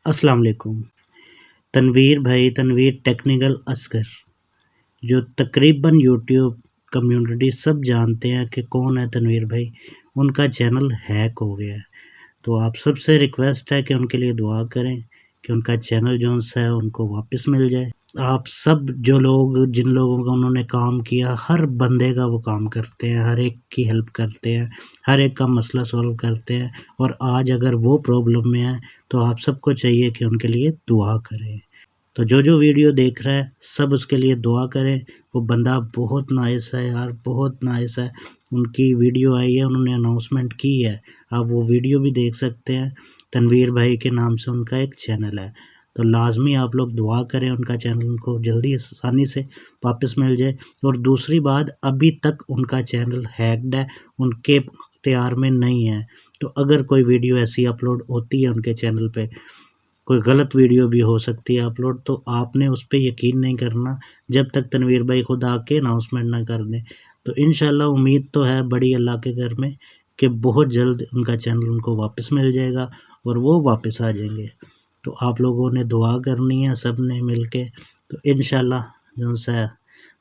السلام علیکم۔ تنویر بھائی، تنویر ٹیکنیکل اصغر، جو تقریباً یوٹیوب کمیونٹی سب جانتے ہیں کہ کون ہے تنویر بھائی، ان کا چینل ہیک ہو گیا ہے۔ تو آپ سب سے ریکویسٹ ہے کہ ان کے لیے دعا کریں کہ ان کا چینل جو ہے ان کو واپس مل جائے۔ آپ سب جن لوگوں کا انہوں نے کام کیا، ہر بندے کا وہ کام کرتے ہیں، ہر ایک کی ہیلپ کرتے ہیں، ہر ایک کا مسئلہ سولو کرتے ہیں، اور آج اگر وہ پرابلم میں ہے تو آپ سب کو چاہیے کہ ان کے لیے دعا کریں۔ تو جو ویڈیو دیکھ رہا ہے سب اس کے لیے دعا کریں۔ وہ بندہ بہت نائس ہے یار، بہت نائس ہے۔ ان کی ویڈیو آئی ہے، انہوں نے اناؤنسمنٹ کی ہے، آپ وہ ویڈیو بھی دیکھ سکتے ہیں۔ تنویر بھائی کے نام سے ان کا ایک چینل ہے، تو لازمی آپ لوگ دعا کریں ان کا چینل ان کو جلدی آسانی سے واپس مل جائے۔ اور دوسری بات، ابھی تک ان کا چینل ہیکڈ ہے، ان کے اختیار میں نہیں ہے۔ تو اگر کوئی ویڈیو ایسی اپلوڈ ہوتی ہے ان کے چینل پہ، کوئی غلط ویڈیو بھی ہو سکتی ہے اپلوڈ، تو آپ نے اس پہ یقین نہیں کرنا جب تک تنویر بھائی خود آ کے اناؤنسمنٹ نہ کر دیں۔ تو انشاءاللہ امید تو ہے بڑی اللہ کے گھر میں کہ بہت جلد ان کا چینل ان کو واپس مل جائے گا اور وہ واپس آ جائیں گے۔ تو آپ لوگوں نے دعا کرنی ہے سب نے مل کے، تو انشاءاللہ جو ہے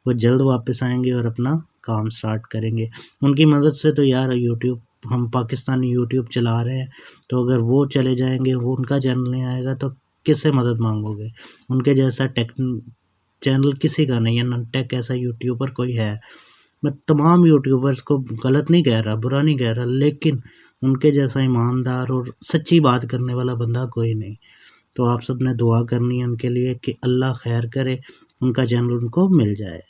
وہ جلد واپس آئیں گے اور اپنا کام سٹارٹ کریں گے۔ ان کی مدد سے تو یار یوٹیوب، ہم پاکستانی یوٹیوب چلا رہے ہیں، تو اگر وہ چلے جائیں گے، وہ ان کا چینل نہیں آئے گا تو کس سے مدد مانگو گے؟ ان کے جیسا چینل کسی کا نہیں ہے، نن ٹیک ایسا یوٹیوبر کوئی ہے۔ میں تمام یوٹیوبرز کو غلط نہیں کہہ رہا، برا نہیں کہہ رہا، لیکن ان کے جیسا ایماندار اور سچی بات کرنے والا بندہ کوئی نہیں۔ تو آپ سب نے دعا کرنی ہے ان کے لیے کہ اللہ خیر کرے، ان کا چینل ان کو مل جائے۔